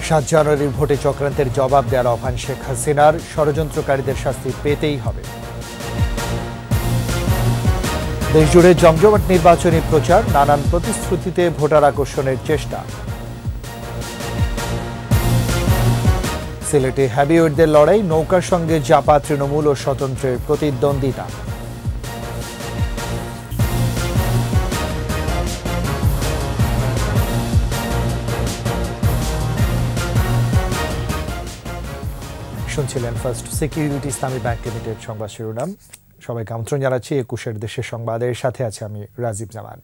7 জানুয়ারির ভোটে চক্রান্তের জবাব দেওয়ার আহ্বান শেখ হাসিনার, ষড়যন্ত্রকারীদের শাস্তি পেতেই হবে। দেশজুড়ে জমজমাট নির্বাচনী প্রচার, নানান প্রতিশ্রুতিতে ভোটার আকর্ষণের চেষ্টা। সিলেটে হেভিওয়েটদের লড়াই, নৌকার সঙ্গে জাপা তৃণমূল ও স্বতন্ত্রের প্রতিদ্বন্দ্বিতা। শুনছিলেন ফার্স্ট সিকিউরিটি ইসলামী ব্যাংক লিমিটেড সংবাদ শিরোনাম। সবাইকে আমন্ত্রণ জানাচ্ছি 21-এর দেশের সংবাদের সাথে আছে আমি রাজীব জামান।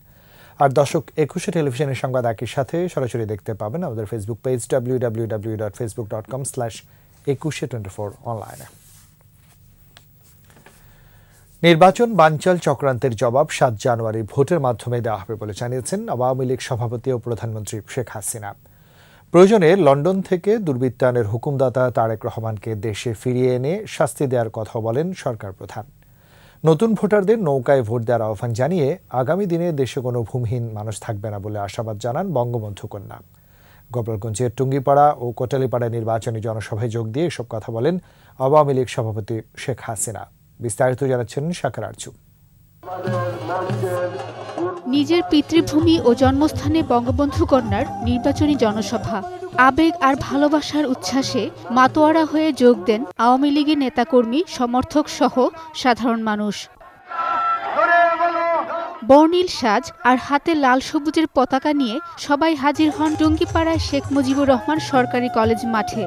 আর দর্শক, 21-এ টেলিভিশনের সংবাদ একই সাথে সরাসরি দেখতে পাবেন আমাদের ফেসবুক পেজ www.facebook.com/2124 অনলাইনে। নির্বাচন বানচাল চক্রান্তের জবাব 7 জানুয়ারি ভোটের মাধ্যমে দেওয়া হবে বলে জানিয়েছেন আওয়ামী লীগ সভাপতি ও প্রধানমন্ত্রী শেখ হাসিনা। প্রয়োজনে লন্ডন থেকে দুর্বৃত্তায়নের হুকুমদাতা তারেক রহমানকে দেশে ফিরিয়ে এনে শাস্তি দেওয়ার কথা বলেন সরকার প্রধান। নতুন ভোটারদের নৌকায় ভোট দেওয়ার আহ্বান জানিয়ে আগামী দিনে দেশে কোনো ভূমিহীন মানুষ থাকবে না বলে আশাবাদ জানান বঙ্গবন্ধু কন্যা। গোপালগঞ্জের টুঙ্গিপাড়া ও কোটালীপাড়ায় নির্বাচনী জনসভায় যোগ দিয়ে এসব কথা বলেন আওয়ামী লীগ সভাপতি শেখ হাসিনা। বিস্তারিত জানাচ্ছেন শাকার আরজু। নিজের পিতৃভূমি ও জন্মস্থানে বঙ্গবন্ধু কন্যার নির্বাচনী জনসভা, আবেগ আর ভালোবাসার উচ্ছ্বাসে মাতোয়ারা হয়ে যোগ দেন আওয়ামী লীগের নেতাকর্মী, সমর্থক সহ সাধারণ মানুষ। বর্ণিল সাজ আর হাতে লাল সবুজের পতাকা নিয়ে সবাই হাজির হন টুঙ্গিপাড়ায় শেখ মুজিবুর রহমান সরকারি কলেজ মাঠে।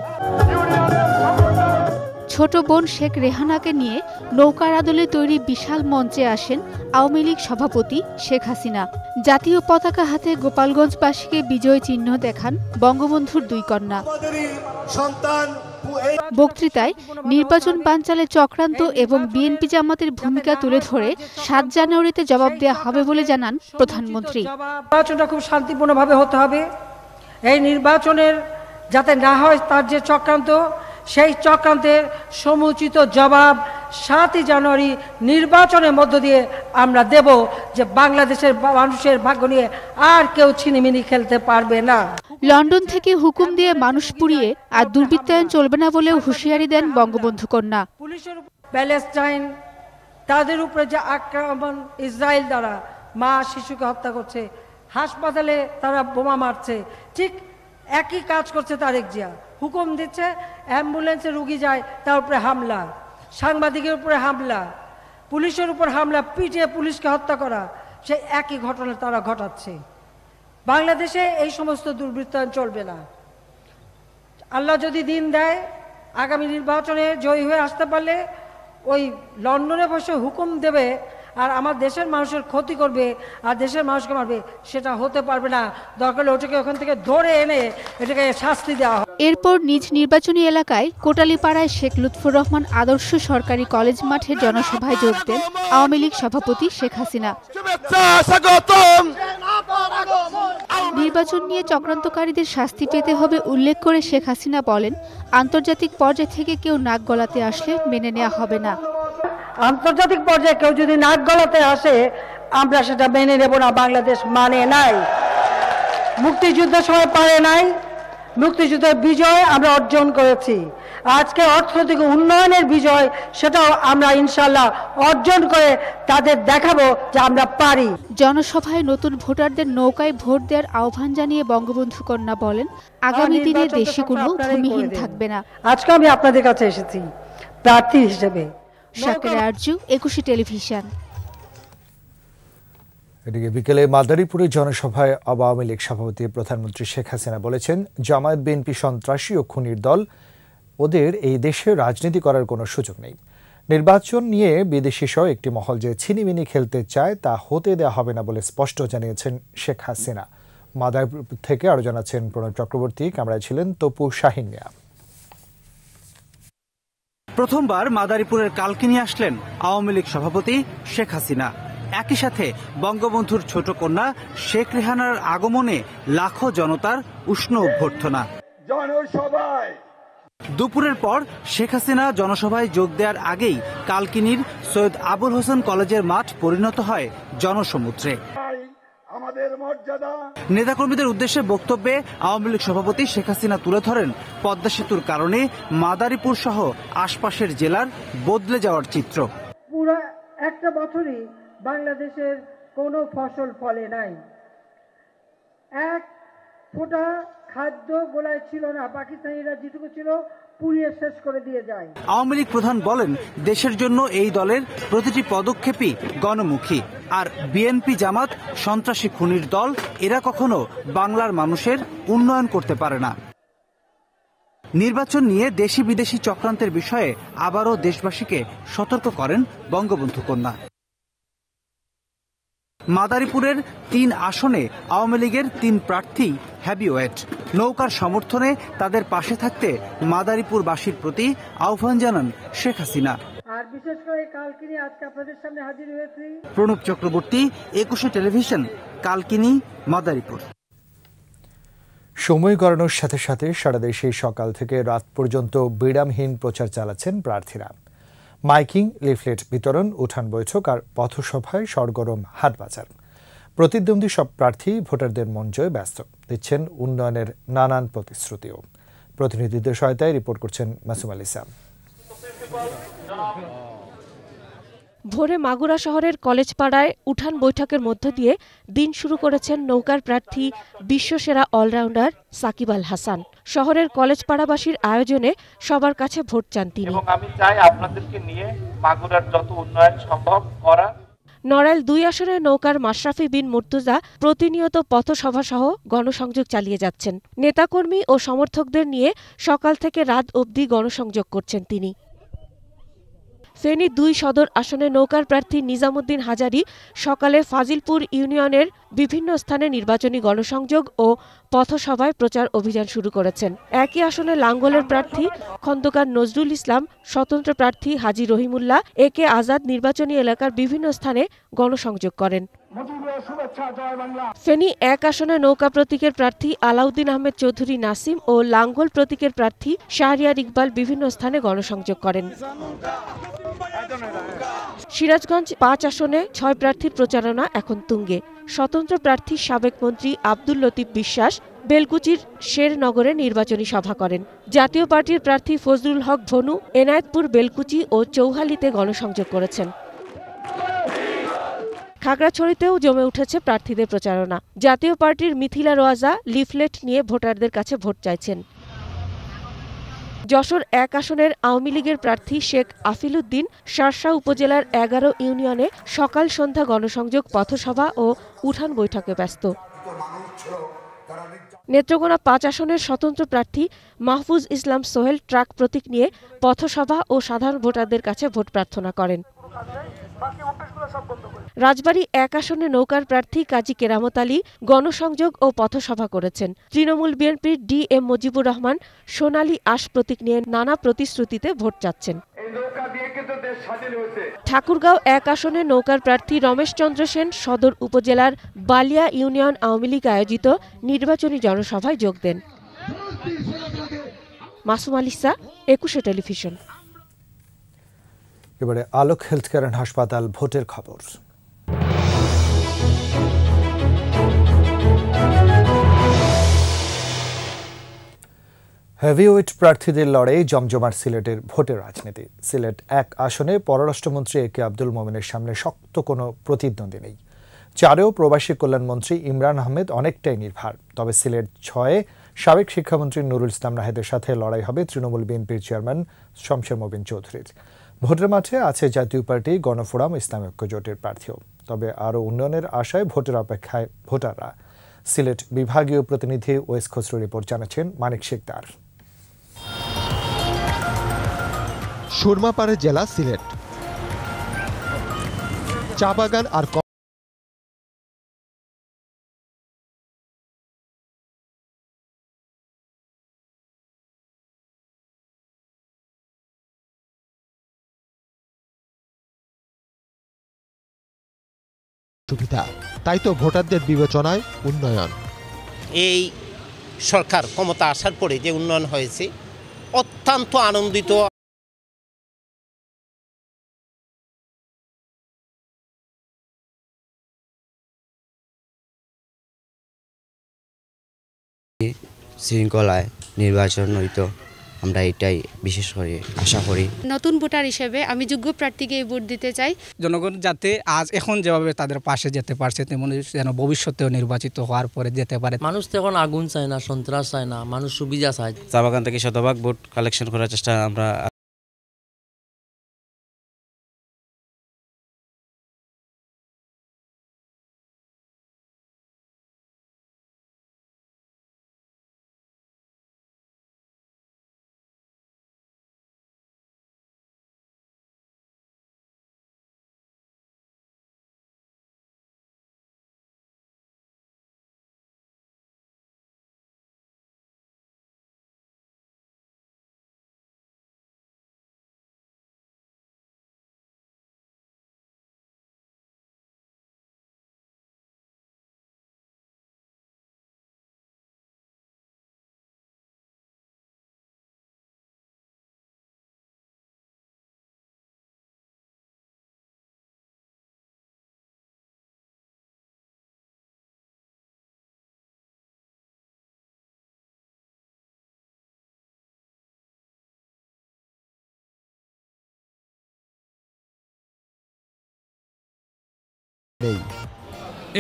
ছোট বোন শেখ রেহানাকে নিয়ে নৌকার আদলে তৈরি বিশাল মঞ্চে আসেন আওয়ামী লীগ সভাপতি শেখ হাসিনা। জাতীয় পতাকা হাতে গোপালগঞ্জবাসীকে বিজয় চিহ্ন দেখান বঙ্গবন্ধুর দুই কন্যা। বক্তৃতায় নির্বাচন বানচালে চক্রান্ত এবং বিএনপি জামাতের ভূমিকা তুলে ধরে 7 জানুয়ারিতে জবাব দেওয়া হবে বলে জানান প্রধানমন্ত্রী। নির্বাচনটা খুব শান্তিপূর্ণভাবে হতে হবে। এই নির্বাচনের যাতে না হয় তার যে চক্রান্ত, সেই চক্রান্তের সমুচিত জবাব 7 জানুয়ারি নির্বাচনের মধ্য দিয়ে আমরা দেব, যে বাংলাদেশের মানুষের ভাগ্য নিয়ে আর কেউ ছিনিমিনি খেলতে পারবে না। লন্ডন থেকে হুকুম দিয়ে মানুষ পুড়িয়ে আর দুর্বৃত্তায়ন চলবে না বলেও হুঁশিয়ারি দেন বঙ্গবন্ধু কন্যা। প্যালেস্টাইন, তাদের উপরে যে আক্রমণ ইসরায়েল দ্বারা, মা শিশুকে হত্যা করছে, হাসপাতালে তারা বোমা মারছে, ঠিক একই কাজ করছে তারেক জিয়া। হুকুম দিচ্ছে, অ্যাম্বুলেন্সে রুগী যায়, তার উপরে হামলা, সাংবাদিকের উপরে হামলা, পুলিশের উপর হামলা, পিটিয়ে পুলিশকে হত্যা করা, সেই একই ঘটনা তারা ঘটাচ্ছে। বাংলাদেশে এই সমস্ত দুর্বৃত্তায়ন চলবে না। আল্লাহ যদি দিন দেয়, আগামী নির্বাচনে জয়ী হয়ে আসতে পারলে ওই লন্ডনে বসে হুকুম দেবে আর আমার দেশের মানুষের ক্ষতি করবে আর দেশের মানুষকে মারবে, সেটা হতে পারবে না। দরকার হলে ওটাকে ওখান থেকে ধরে এনে এটাকে শাস্তি দেওয়া হবে। এরপর নিজ নির্বাচনী এলাকায় কোটালীপাড়ায় শেখ লুৎফুর রহমান আদর্শ সরকারি কলেজ মাঠে জনসভায় যোগ দেন আওয়ামী লীগ সভাপতি শেখ হাসিনা। নির্বাচন নিয়ে চক্রান্তকারীদের শাস্তি পেতে হবে উল্লেখ করে শেখ হাসিনা বলেন, আন্তর্জাতিক পর্যায় থেকে কেউ নাক গলাতে আসলে মেনে নেওয়া হবে না। আন্তর্জাতিক পর্যায়ে কেউ যদি নাক গলাতে আসে, আমরা সেটা মেনে নেব না। বাংলাদেশ মানে নাই, মুক্তিযুদ্ধের সময় পারে নাই। মুক্তিযুদ্ধের বিজয় আমরা অর্জন করেছি, আজকে অর্থনৈতিক উন্নয়নের বিজয়, সেটাও আমরা ইনশাল্লাহ অর্জন করে তাদের দেখাবো যে আমরা পারি। জনসভায় নতুন ভোটারদের নৌকায় ভোট দেওয়ার আহ্বান জানিয়ে বঙ্গবন্ধু কন্যা বলেন, আগামী দিনে দেশে কোনো ভূমিহীন থাকবে না। আজকে আমি আপনাদের কাছে এসেছি প্রার্থী হিসেবে। শাকিরা আরজু, 21 টেলিভিশন। এদিকে বিকেলে মাদারীপুরে জনসভায় আওয়ামী লীগ সভাপতি প্রধানমন্ত্রী শেখ হাসিনা বলেছেন, জামায়াত বিএনপি সন্ত্রাসী ও খুনির দল, ওদের এই দেশে রাজনীতি করার কোনো সুযোগ নেই। নির্বাচন নিয়ে বিদেশি সহ একটি মহল যে ছিনিমিনি খেলতে চায় তা হতে দেওয়া হবে না বলে স্পষ্ট জানিয়েছেন শেখ হাসিনা। মাদারীপুর থেকে আরো জানাচ্ছেন প্রণব চক্রবর্তী, ক্যামেরায় ছিলেন তপু শাহিন মিয়া। প্রথমবার মাদারীপুরের কালকিনি আসলেন আওয়ামী লীগ সভাপতি শেখ হাসিনা। একই সাথে বঙ্গবন্ধুর ছোট কন্যা শেখ রেহানার আগমনে লাখো জনতার উষ্ণ অভ্যর্থনা। দুপুরের পর শেখ হাসিনা জনসভায় যোগ দেওয়ার আগেই কালকিনির সৈয়দ আবুল হোসেন কলেজের মাঠ পরিণত হয় জনসমুদ্রে। আমাদের মর্যাদা। নেতাকর্মীদের উদ্দেশ্যে বক্তব্যে আওয়ামী লীগ সভাপতি শেখ হাসিনা তুলে ধরেন পদ্মা সেতুর কারণে মাদারীপুর সহ আশপাশের জেলার বদলে যাওয়ার চিত্র। পুরো একটা বছরই বাংলাদেশের কোনো ফসল ফলে নাই, এক ফোঁটা খাদ্য গোলায় ছিল না, পাকিস্তানিরা যেটুকু ছিল পুড়িয়ে শেষ করে দিয়ে যায়। আওয়ামী লীগ প্রধান বলেন, দেশের জন্য এই দলের প্রতিটি পদক্ষেপই গণমুখী, আর বিএনপি জামাত সন্ত্রাসী খুনির দল, এরা কখনো বাংলার মানুষের উন্নয়ন করতে পারে না। নির্বাচন নিয়ে দেশি বিদেশি চক্রান্তের বিষয়ে আবারও দেশবাসীকে সতর্ক করেন বঙ্গবন্ধু কন্যা। মাদারীপুরের 3 আসনে আওয়ামী লীগের 3 প্রার্থী হেভিওয়েট। নৌকার সমর্থনে তাদের পাশে থাকতে মাদারীপুরবাসীর প্রতি আহ্বান জানান শেখ হাসিনা। আর বিশেষ করে কালকিনি আজকে আপনাদের সামনে হাজির হয়েছি। প্রণব চক্রবর্তী, 21 টেলিভিশন, কালকিনি, মাদারীপুর। সময় গড়ানোর সাথে সাথে সারা দেশে সকাল থেকে রাত পর্যন্ত বিরামহীন প্রচার চালাচ্ছেন প্রার্থীরা। মাইকিং, লিফলেট বিতরণ, উঠান বৈঠক আর পথসভায় সরগরম হাটবাজার। প্রতিদ্বন্দ্বী সব প্রার্থী ভোটারদের মন জয়ে ব্যস্ত, দিচ্ছেন উন্নয়নের নানান প্রতিশ্রুতিও। প্রতিনিধিদের সহায়তায় রিপোর্ট করছেন মাসুম আলিসা। ভোরে মাগুরা শহরের কলেজপাড়ায় উঠান বৈঠকের মধ্য দিয়ে দিন শুরু করেছেন নৌকার প্রার্থী বিশ্বসেরা অলরাউন্ডার সাকিব আল হাসান। শহরের কলেজপাড়াবাসীর আয়োজনে সবার কাছে ভোট চান তিনি। আমি চাই আপনাদেরকে নিয়ে মাগুরার যত উন্নয়ন সম্ভব করা। নড়াইল 2 আসনে নৌকার মাশরাফি বিন মুর্তুজা প্রতিনিয়ত পথসভা সহ গণসংযোগ চালিয়ে যাচ্ছেন। নেতাকর্মী ও সমর্থকদের নিয়ে সকাল থেকে রাত অবধি গণসংযোগ করছেন তিনি। ফেনী 2 সদর আসনে নৌকার প্রার্থী নিজামুদ্দিন হাজারী সকালে ফাজিলপুর ইউনিয়নের বিভিন্ন স্থানে নির্বাচনী গণসংযোগ ও পথসভায় প্রচার অভিযান শুরু করেছেন। একই আসনে লাঙ্গলের প্রার্থী খন্দকার নজরুল ইসলাম, স্বতন্ত্র প্রার্থী হাজী রহিমুল্লাহ, একে আজাদ নির্বাচনী এলাকার বিভিন্ন স্থানে গণসংযোগ করেন। ফেনী 1 আসনে নৌকা প্রতীকের প্রার্থী আলাউদ্দিন আহমেদ চৌধুরী নাসিম ও লাঙ্গল প্রতীকের প্রার্থী শাহরিয়ার ইকবাল বিভিন্ন স্থানে গণসংযোগ করেন। সিরাজগঞ্জ 5 আসনে 6 প্রার্থীর প্রচারণা এখন তুঙ্গে। স্বতন্ত্র প্রার্থী সাবেক মন্ত্রী আব্দুল লতিফ বিশ্বাস বেলকুচির শেরনগরে নির্বাচনী সভা করেন। জাতীয় পার্টির প্রার্থী ফজলুল হক ভনু এনায়েতপুর, বেলকুচি ও চৌহালিতে গণসংযোগ করেছেন। খাগড়াছড়িতেও জমে উঠেছে প্রার্থীদের প্রচারণা। জাতীয় পার্টির মিথিলা রোয়াজা লিফলেট নিয়ে ভোটারদের কাছে ভোট চাইছেন। যশোর 1 আসনের আওয়ামী লীগের প্রার্থী শেখ আফিল উদ্দিন শার্শা উপজেলার 11 ইউনিয়নে সকাল সন্ধ্যা গণসংযোগ, পথসভা ও উঠান বৈঠকে ব্যস্ত। নেত্রকোনা 5 আসনের স্বতন্ত্র প্রার্থী মাহফুজ ইসলাম সোহেল ট্রাক প্রতীক নিয়ে পথসভা ও সাধারণ ভোটারদের কাছে ভোট প্রার্থনা করেন। রাজবাড়ী 1 আসনে নৌকার প্রার্থী কাজী কেরামত আলী গণসংযোগ ও পথসভা করেছেন। তৃণমূল বিএনপির DM মুজিবুর রহমান সোনালী আশ প্রতীক নিয়ে নানা প্রতিশ্রুতিতে ভোট চাচ্ছেন। ঠাকুরগাঁও 1 আসনে নৌকার প্রার্থী রমেশ চন্দ্র সেন সদর উপজেলার বালিয়া ইউনিয়ন আওয়ামী লীগ আয়োজিত নির্বাচনী জনসভায় যোগ দেন। মাসুম আলিসা, 21 টেলিভিশন। এবারে আলোক হেলথ কেয়ার অ্যান্ড হাসপাতাল ভোটের খবর। হেভিওয়েট প্রার্থীদের লড়াই জমজমার সিলেটের ভোটের রাজনীতি। সিলেট 1 আসনে পররাষ্ট্রমন্ত্রী একে আব্দুল মোমেনের সামনে শক্ত কোনো প্রতিদ্বন্দ্বী নেই। 4এও প্রবাসী কল্যাণমন্ত্রী ইমরান আহমেদ অনেকটাই নির্ভর। তবে সিলেট 6-এ সাবেক শিক্ষামন্ত্রী নুরুল ইসলাম নাহিদের সাথে লড়াই হবে তৃণমূল বিএনপির চেয়ারম্যান শমশের মোবিন চৌধুরীর। ভোটের মাঠে আছে জাতীয় পার্টি, গণফোরাম, ইসলামী ঐক্য জোটের প্রার্থীও। তবে আরও উন্নয়নের আশায় ভোটের অপেক্ষায় ভোটাররা। সিলেট বিভাগীয় প্রতিনিধি ওয়েস খসরু রিপোর্ট জানাচ্ছেন মানিক শিকদার। সুরমাপাড়ের জেলা সিলেট। চা বাগান আর সুবিধা, তাই তো ভোটারদের বিবেচনায় উন্নয়ন। এই সরকার ক্ষমতা আসার পরে যে উন্নয়ন হয়েছে অত্যন্ত আনন্দিত। শৃঙ্খলায় নির্বাচন হইতো, আমরা এটাই বিশেষ করে আশা করি। নতুন ভোটার হিসেবে আমি যোগ্য প্রার্থীকে ভোট দিতে চাই। জনগণ যাতে আজ এখন যেভাবে তাদের পাশে যেতে পারছে তেমন যেন ভবিষ্যতেও নির্বাচিত হওয়ার পরে যেতে পারে। মানুষ তো এখন আগুন চায় না, সন্ত্রাস চায় না, মানুষ সুবিধা চায়। চা বাগান থেকে শতভাগ ভোট কালেকশন করার চেষ্টা আমরা।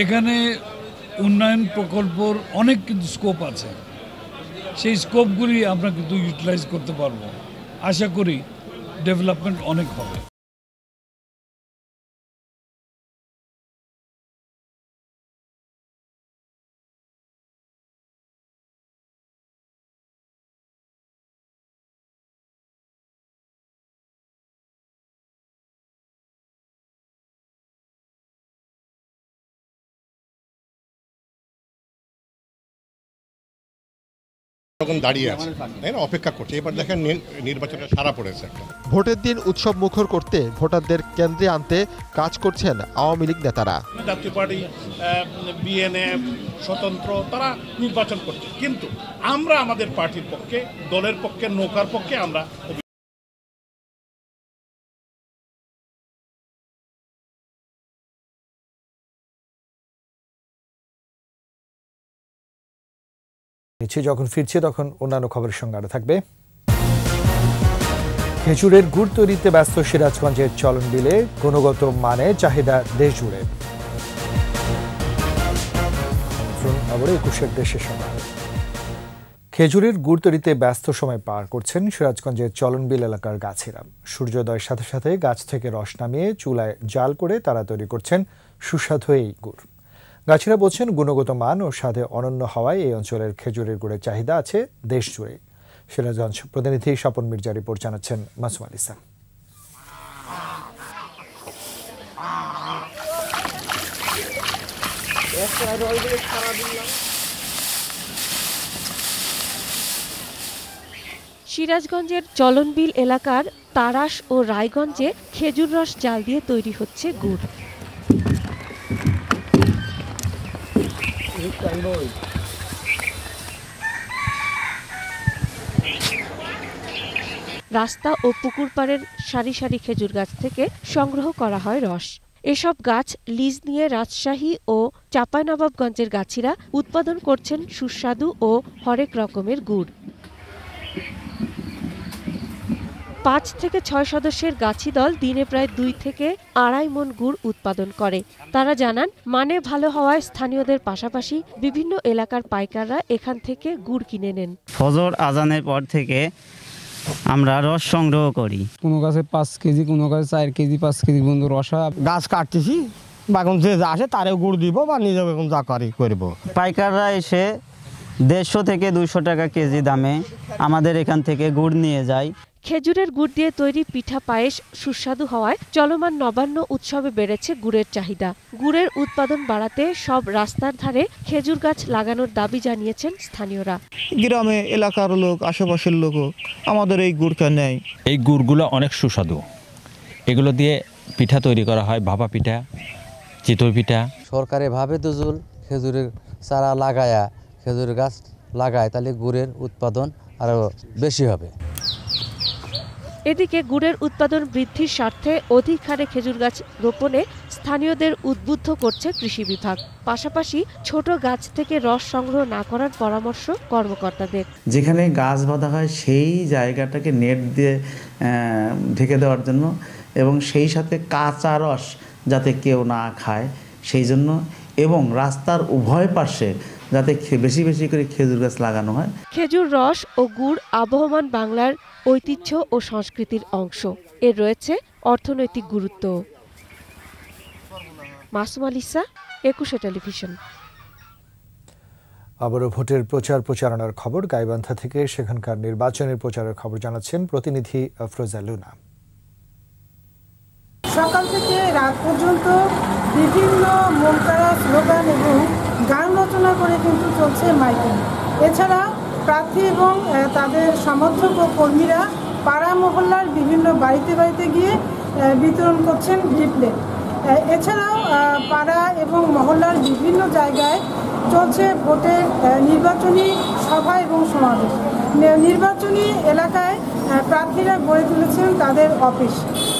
এখানে উন্নয়ন প্রকল্পর অনেক কিন্তু স্কোপ আছে, সেই স্কোপগুলি আমরা কিন্তু ইউটিলাইজ করতে পারবো। আশা করি ডেভেলপমেন্ট অনেক হবে। তখন দাঁড়িয়ে আছে, তাই না, অপেক্ষা করছে। এবার দেখেন নির্বাচনে সারা পড়েছে একটা। ভোটের দিন উৎসব মুখর করতে ভোটারদের কেন্দ্রে আনতে কাজ করছেন আওয়ামী লীগ নেতারা। জাতীয় পার্টি, বিএনএফ, স্বতন্ত্র তারা নির্বাচন করছে, কিন্তু আমরা আমাদের পার্টির পক্ষে, দলের পক্ষে, নৌকার পক্ষে আমরা। যখন ফিরছে তখন অন্যান্য খবরের সঙ্গে আরো থাকবে। খেজুরের গুড় তৈরিতে ব্যস্ত সিরাজগঞ্জের চলন বিলে, গুণগত মানে চাহিদা দেশ জুড়ে। খেজুরের গুড় তৈরিতে ব্যস্ত সময় পার করছেন সিরাজগঞ্জের চলনবিল এলাকার গাছিরা। সূর্যোদয়ের সাথে সাথে গাছ থেকে রস নামিয়ে চুলায় জাল করে তারা তৈরি করছেন সুস্বাদু এই গুড়। গাছিরা বলছেন, গুণগত মান ও স্বাদে অনন্য হওয়ায় এই অঞ্চলের খেজুরের গুড়ের চাহিদা আছে দেশ জুড়ে। সিরাজগঞ্জ প্রতিনিধি স্বপন মির্জা রিপোর্ট জানাচ্ছেন মাসুম আল ইসলাম। সিরাজগঞ্জের চলনবিল এলাকার তারাস ও রায়গঞ্জে খেজুর রস জাল দিয়ে তৈরি হচ্ছে গুড়। রাস্তা ও পুকুর পাড়ের সারি সারি খেজুর গাছ থেকে সংগ্রহ করা হয় রস। এসব গাছ লিজ নিয়ে রাজশাহী ও চাঁপাইনবাবগঞ্জের গাছিরা উৎপাদন করছেন সুস্বাদু ও হরেক রকমের গুড়। ৫ থেকে ৬ সদস্যের গাছি দল দিনে প্রায় ২ থেকে ২.৫ মণ গুড় উৎপাদন করে। তারা জানান, মানে ভালো হওয়ায় স্থানীয়দের পাশাপাশি বিভিন্ন এলাকার পাইকাররা এখান থেকে গুড় কিনে নেন। ফজর আজানের পর থেকে আমরা রস সংগ্রহ করি। কোনো গাছে ৫ কেজি, কোনো গাছে ৪ কেজি, ৫ কেজি বন্ধু রসা। গাছ কাটতেছি, বাগান যে আসে তারে গুড় দিব বা নিজে বেগুন যা করি করব। পাইকাররা এসে ১৫০ থেকে ২০০ টাকা কেজি দামে আমাদের এখান থেকে গুড় নিয়ে যায়। খেজুরের গুড় দিয়ে তৈরি পিঠা পায়েস সুস্বাদু হওয়ায় চলমান নবান্ন উৎসবে বেড়েছে গুড়ের চাহিদা। গুড়ের উৎপাদন বাড়াতে সব রাস্তার ধারে খেজুর গাছ লাগানোর দাবি জানিয়েছেন স্থানীয়রা। গ্রামে এলাকার লোক, আশেপাশের লোকও আমাদের এই গুড়টা নেয়। এই গুড়গুলো অনেক সুস্বাদু। এগুলো দিয়ে পিঠা তৈরি করা হয়, ভাপা পিঠা, চিতই পিঠা। সরকারে ভাবে দুজুল খেজুরের চারা লাগায়া, খেজুর গাছ লাগায়, তাহলে গুড়ের উৎপাদন আরও বেশি হবে। এদিকে গুড়ের উৎপাদন বৃদ্ধির স্বার্থে অধিক হারে খেজুর গাছ রোপণে স্থানীয়দের উদ্বুদ্ধ করছে কৃষি বিভাগ। পাশাপাশি ছোট গাছ থেকে রস সংগ্রহ না করার পরামর্শ কর্মকর্তাদের। যেখানে গাছ বাঁধা হয় সেই জায়গাটাকে নেট দিয়ে ঢেকে দেওয়ার জন্য এবং সেই সাথে কাঁচা রস যাতে কেউ না খায় সেই জন্য, এবং রাস্তার উভয় পাশে যাতে বেশি বেশি করে খেজুর গাছ লাগানো হয়। খেজুর রস ও গুড় আবহমান বাংলার ঐতিহ্য ও সংস্কৃতির অংশ। এর রয়েছে অর্থনৈতিক গুরুত্ব। মাসুম আলিসা, একুশে টেলিভিশন। আবারও ভোটের প্রচারণার খবর গাইবান্ধা থেকে। সেখানকার নির্বাচনের প্রচারের খবর জানাচ্ছেন প্রতিনিধি আফরোজা লুনা। সকাল থেকে রাত পর্যন্ত বিভিন্ন মনকারা স্লোগান এবং গান রচনা করে কিন্তু চলছে মাইকিং। এছাড়া প্রার্থী এবং তাদের সমর্থক ও কর্মীরা পাড়া মহল্লার বিভিন্ন বাড়িতে বাড়িতে গিয়ে বিতরণ করছেন লিফলেট। এছাড়াও পাড়া এবং মহল্লার বিভিন্ন জায়গায় চলছে ভোটের নির্বাচনী সভা এবং সমাবেশ। নির্বাচনী এলাকায় প্রার্থীরা গড়ে তুলেছেন তাদের অফিস।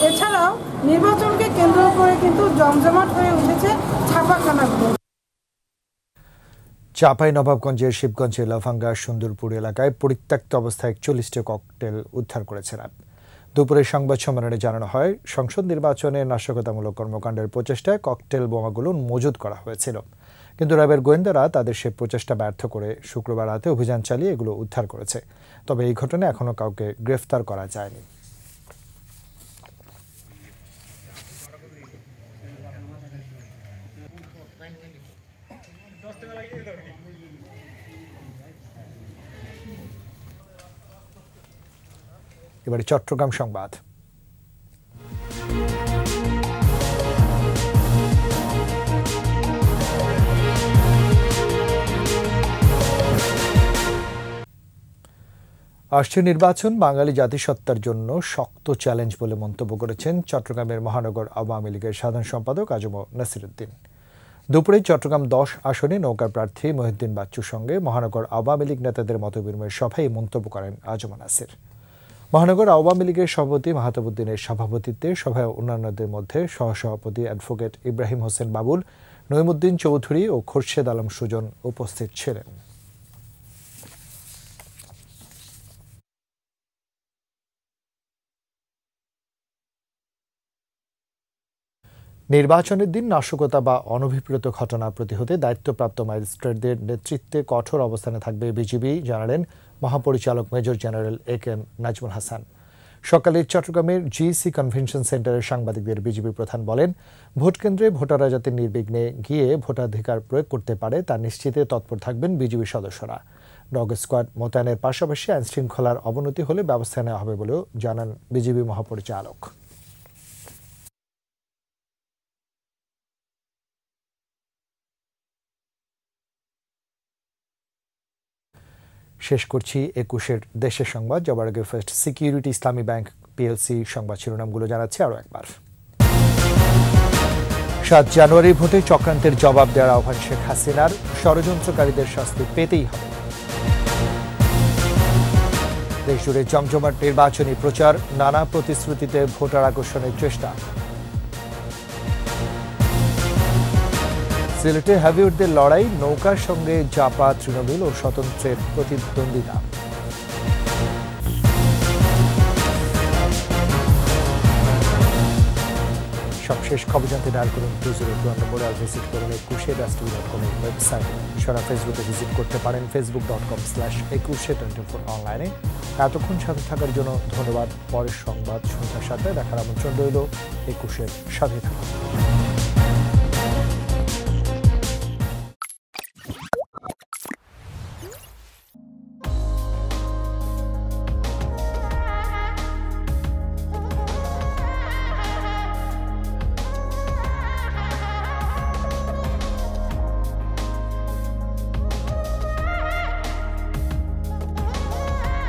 এছাড়াও নির্বাচনকে কেন্দ্র করে কিন্তু জমজমাট হয়ে উঠেছে ছাপাখানাগুলো। চাঁপাইনবাবগঞ্জের শিবগঞ্জের লাফাঙ্গা সুন্দরপুর এলাকায় পরিত্যক্ত অবস্থায় 41টি ককটেল উদ্ধার করেছে র্যাব। দুপুরে সংবাদ সম্মেলনে জানানো হয়, সংসদ নির্বাচনে নাশকতামূলক কর্মকাণ্ডের প্রচেষ্টায় ককটেল বোমাগুলো মজুত করা হয়েছিল, কিন্তু র্যাবের গোয়েন্দারা তাদের সে প্রচেষ্টা ব্যর্থ করে শুক্রবার রাতে অভিযান চালিয়ে এগুলো উদ্ধার করেছে। তবে এই ঘটনায় এখনও কাউকে গ্রেফতার করা যায়নি। এবারে চট্টগ্রাম সংবাদ। আসছে নির্বাচন বাঙালি জাতিসত্তার জন্য শক্ত চ্যালেঞ্জ বলে মন্তব্য করেছেন চট্টগ্রামের মহানগর আওয়ামী লীগের সাধারণ সম্পাদক আজম নাসিরউদ্দিন। দুপুরে চট্টগ্রাম 10 আসনে নৌকা প্রার্থী মহিউদ্দিন বাচ্চুর সঙ্গে মহানগর আওয়ামী লীগ নেতাদের মতবিনিময় সভায় মন্তব্য করেন আজম নাসির। মহানগর আওয়ামী লীগের সভাপতি মাহতাব উদ্দিনের সভাপতিত্বে সভায় অন্যান্যদের মধ্যে সহসভাপতি অ্যাডভোকেট ইব্রাহিম হোসেন বাবুল, নঈমুদ্দিন চৌধুরী ও খোরশেদ আলম সুজন উপস্থিত ছিলেন। নির্বাচনের দিন নাশকতা বা অনভিপ্রেত ঘটনা প্রতিহতে দায়িত্বপ্রাপ্ত ম্যাজিস্ট্রেটদের নেতৃত্বে কঠোর অবস্থানে থাকবে বিজিবি, জানালেন মহাপরিচালক major general AK Nazmul Hasan. সকালে চট্টগ্রামের GC কনভেনশন সেন্টারের সাংবাদিকদের বিজিবি প্রধান বলেন, ভোটকেন্দ্রে ভোটাররা যাতে নির্বিঘ্নে গিয়ে ভোটাধিকার প্রয়োগ করতে পারে তা নিশ্চিতে তৎপর থাকবেন বিজিবি সদস্যরা। ডগ স্কোয়াড মোতায়েনের পাশাপাশি আইনশৃঙ্খলার অবনতি হলে ব্যবস্থা নেওয়া হবে বলেও জানান বিজিবি মহাপরিচালক। শেষ করছি 21-এর দেশের সংবাদ। যাবার আগে ফার্স্ট সিকিউরিটি ইসলামী ব্যাংক PLC সংবাদ শিরোনামগুলো জানাচ্ছি আরও একবার। 7 জানুয়ারি ভোটে চক্রান্তের জবাব দেওয়ার আহ্বান শেখ হাসিনার, ষড়যন্ত্রকারীদের শাস্তি পেতেই হবে। দেশজুড়ে জমজমাট নির্বাচনী প্রচার, নানা প্রতিশ্রুতিতে ভোটার আকর্ষণের চেষ্টা। সিলেটে হাবিউরদের লড়াই, নৌকার সঙ্গে জাপা তৃণমূল ও স্বতন্ত্রের প্রতিদ্বন্দ্বিতা। সবশেষ খবর জানতে ডায়াল করুন 2021 নম্বরে, আর ভিজিট করুন ekushe.com ওয়েবসাইট। এছাড়া ফেসবুকে ভিজিট করতে পারেন facebook.com/ekushe24 অনলাইনে। এতক্ষণ সাথে থাকার জন্য ধন্যবাদ। পরের সংবাদ সন্ধ্যা 7টায় দেখার আমন্ত্রণ রইল। 21-এর সাথে থাকুন।